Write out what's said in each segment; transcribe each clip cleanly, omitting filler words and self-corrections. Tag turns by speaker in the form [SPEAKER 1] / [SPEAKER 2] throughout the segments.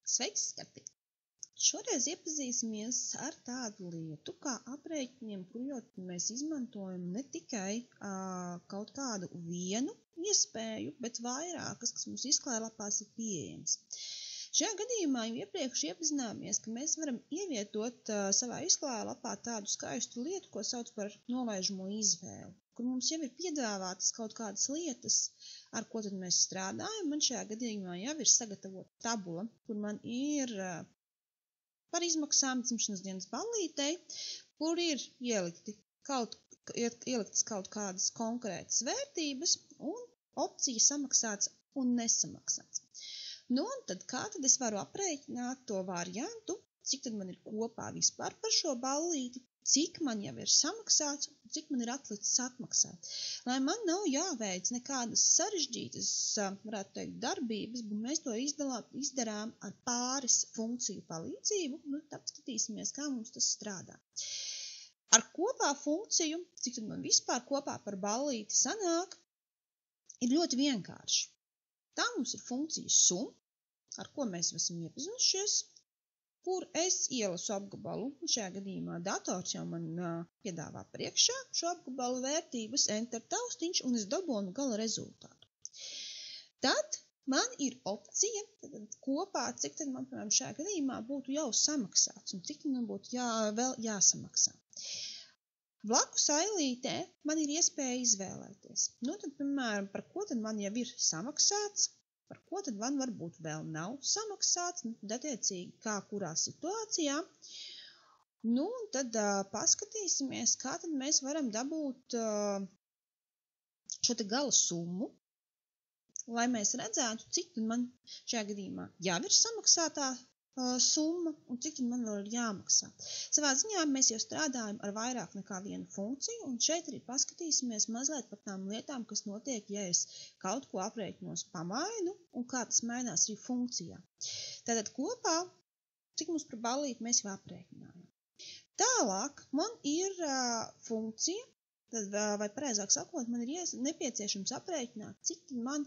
[SPEAKER 1] Sveiks, skati! Šoreiz iepazīsimies ar tādu lietu, kā aprēķiniem, proti mēs izmantojam ne tikai kaut kādu vienu iespēju, bet vairākas, kas mums izklēlapās ir pieejams. Šajā gadījumā jau iepriekš iepazināmies, ka mēs varam ievietot savā izklēlapā tādu skaistu lietu, ko sauc par nolaižamo izvēli, kur mums jau ir piedāvātas kaut kādas lietas, ar ko tad mēs strādājam. Man šajā gadījumā jau ir sagatavota tabula, kur man ir par izmaksām dzimšanas dienas ballītei, kur ir ieliktas kaut kādas konkrētas vērtības un opcija samaksāts un nesamaksāts. Nu, un tad kā tad es varu aprēķināt to variantu, cik tad man ir kopā vispār par šo ballīti, cik man jau ir samaksāts un cik man ir atlicis atmaksāt. Lai man nav jāveic nekādas sarežģītas, varētu teikt, darbības, bet mēs to izdarām ar pāris funkciju palīdzību, nu, tad skatīsimies, kā mums tas strādā. Ar kopā funkciju, cik tad man vispār kopā par ballīti sanāk, ir ļoti vienkārši. Tā mums ir funkcija sum, ar ko mēs esam iepazinušies, kur es ielasu apgabalu, un šajā gadījumā dators jau man piedāvā priekšā šo apgabalu vērtības, enter taustiņš, un es dabūnu gala rezultātu. Tad man ir opcija, tad kopā, cik tad man, piemēram, šajā gadījumā būtu jau samaksāts, un cik tad man būtu vēl jāsamaksā. Blakus ailītē man ir iespēja izvēlēties. Nu, tad, piemēram, par ko tad man jau ir samaksāts, par ko tad man varbūt vēl nav samaksāts, nu, tad attiecīgi kā kurā situācijā. Nu, un tad paskatīsimies, kā tad mēs varam dabūt šo te gala summu, lai mēs redzētu, cik tad man šajā gadījumā jau ir samaksātā summa un cik tad man vēl ir jāmaksā. Savā ziņā mēs jau strādājam ar vairāk nekā vienu funkciju, un šeit arī paskatīsimies mazliet par tām lietām, kas notiek, ja es kaut ko aprēķinos pamainu un kā tas mainās arī funkcijā. Tātad kopā, cik mums par ballīti mēs jau aprēķinājām. Tālāk man ir funkcija, tad, vai pareizāk sakot, man ir nepieciešams aprēķināt, cik tad man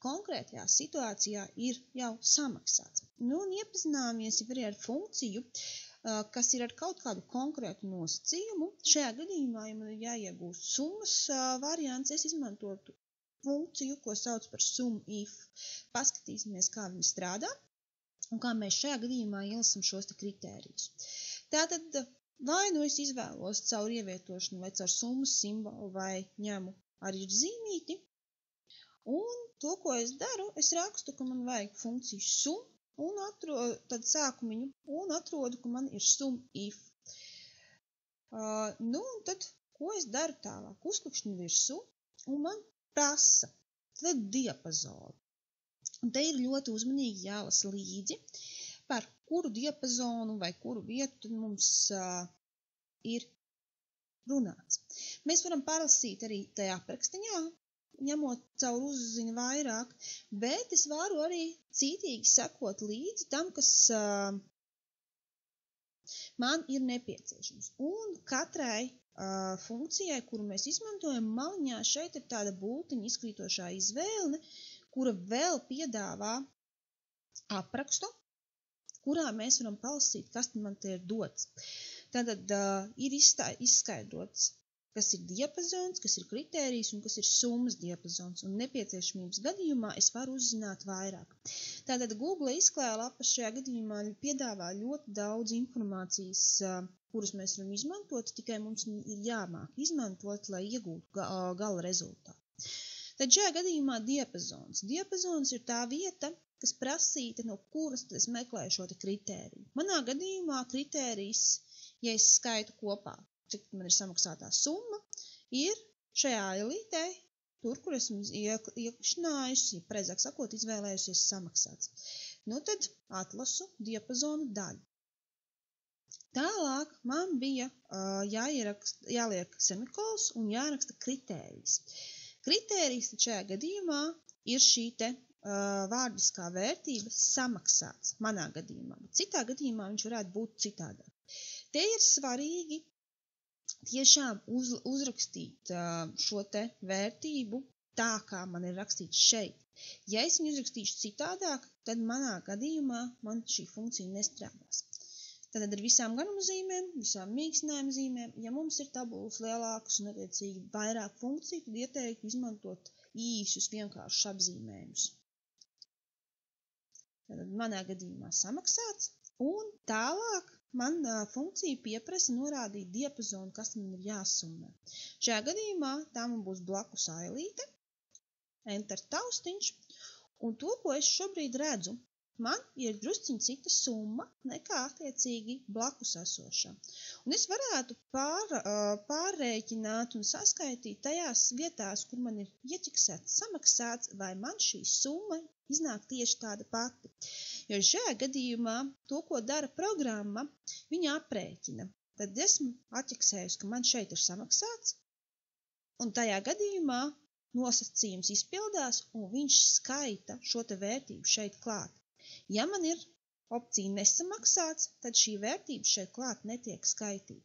[SPEAKER 1] konkrētajā situācijā ir jau samaksāts. Nu, un iepazināmies jau arī ar funkciju, kas ir ar kaut kādu konkrētu nosacījumu. Šajā gadījumā, ja man ir jāiegūst summas variants, es izmantotu funkciju, ko sauc par SumIf. Paskatīsimies, kā viņi strādā un kā mēs šajā gadījumā ielasam šos te kritērijus. Tātad, vai nu es izvēlos caur ievietošanu vai caur summas simbolu vai ņemu arī zīmīti. Un to, ko es daru, es rakstu, ka man vajag funkciju sum, un atrodu tad sākumiņu, un atrodu, ka man ir SumIf. Nu, un tad, ko es daru tālāk? Uzklikšķinu virsū, un man prasa tad diapazonu. Un te ir ļoti uzmanīgi jālasa līdzi, par kuru diapazonu vai kuru vietu tad mums ir runāts. Mēs varam paraksīt arī tajā aprakstiņā, ņemot caur uzzini vairāk, bet es varu arī cītīgi sekot līdzi tam, kas man ir nepieciešams. Un katrai funkcijai, kuru mēs izmantojam, maliņā šeit ir tāda bultiņa izkrītošā izvēle, kura vēl piedāvā aprakstu, kurā mēs varam palasīt, kas man te ir dots. Tātad ir izskaidrots, kas ir diapazons, kas ir kritērijs un kas ir summas diapazons. Un nepieciešamības gadījumā es varu uzzināt vairāk. Tātad Google izklēlapa šajā gadījumā piedāvā ļoti daudz informācijas, kuras mēs varam izmantot, tikai mums ir jāmāk izmantot, lai iegūtu gala rezultātu. Tad šajā gadījumā diapazons. Diapazons ir tā vieta, kas prasīta, no kuras es meklēju šo te kritēriju. Manā gadījumā kritērijs, ja es skaitu kopā, cik man ir samaksātā summa, ir šajā ailītē, tur, kur esmu iekšķinājusi, pareizāk sakot, izvēlējusies samaksāts. Nu, tad atlasu diapazonu daļu. Tālāk man bija jāliek semikols un jāraksta kritērijs. Kritērijs šajā gadījumā ir šī te vārdiskā vērtība samaksāts manā gadījumā, bet citā gadījumā viņš varētu būt citādāk. Te ir svarīgi tiešām uzrakstīt šo te vērtību tā, kā man ir rakstīts šeit. Ja es viņu uzrakstīšu citādāk, tad manā gadījumā man šī funkcija nestrādās. Tad ar visām garumzīmēm, visām mīkstinājuma zīmēm, ja mums ir tabulas lielākas un attiecīgi vairāk funkciju, tad ieteiktu izmantot īsus vienkāršus apzīmējumus. Tad manā gadījumā samaksāts, un tālāk man funkcija pieprasa norādīt diapazonu, kas man ir jāsummē. Šajā gadījumā tā man būs blakus ailīte, enter taustiņš, un to, ko es šobrīd redzu, man ir drusciņ cita summa nekā attiecīgi blakus esošā. Un es varētu pārrēķināt un saskaitīt tajās vietās, kur man ir ieķiksēts samaksāts, vai man šī summa iznāk tieši tāda pati. Jo šajā gadījumā to, ko dara programma, viņa aprēķina. Tad esmu atķeksējusi, ka man šeit ir samaksāts, un tajā gadījumā nosacījums izpildās, un viņš skaita šo te vērtību šeit klāt. Ja man ir opcija nesamaksāts, tad šī vērtība šeit klāt netiek skaitīta.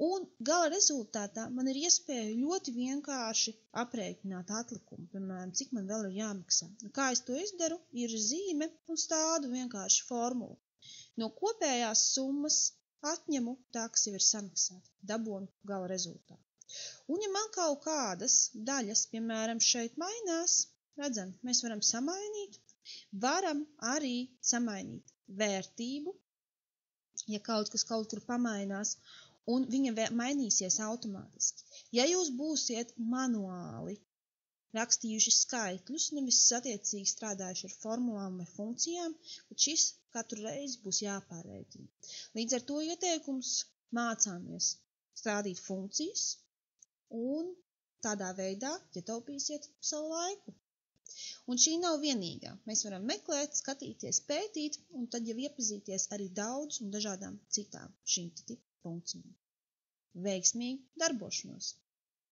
[SPEAKER 1] Un gala rezultātā man ir iespēja ļoti vienkārši aprēķināt atlikumu, piemēram, cik man vēl ir jāmaksā. Kā es to izdaru, ir zīme un stādu vienkārši formulu. No kopējās summas atņemu tā, kas jau ir samaksāta, dabonu gala rezultātu. Un ja man kaut kādas daļas, piemēram, šeit mainās, redzam, mēs varam samainīt, varam arī samainīt vērtību, ja kaut kas kaut kur pamainās, un viņa mainīsies automātiski. Ja jūs būsiet manuāli rakstījuši skaitļus, nevis attiecīgi strādājuši ar formulām vai funkcijām, tad šis katru reizi būs jāpārrēķina. Līdz ar to ieteikums mācāmies strādīt funkcijas, un tādā veidā ietaupīsiet savu laiku. Un šī nav vienīgā. Mēs varam meklēt, skatīties, pētīt, un tad jau iepazīties arī daudz un dažādām citām šīm tipu funkcijām. Veiksmīgu darbošanos!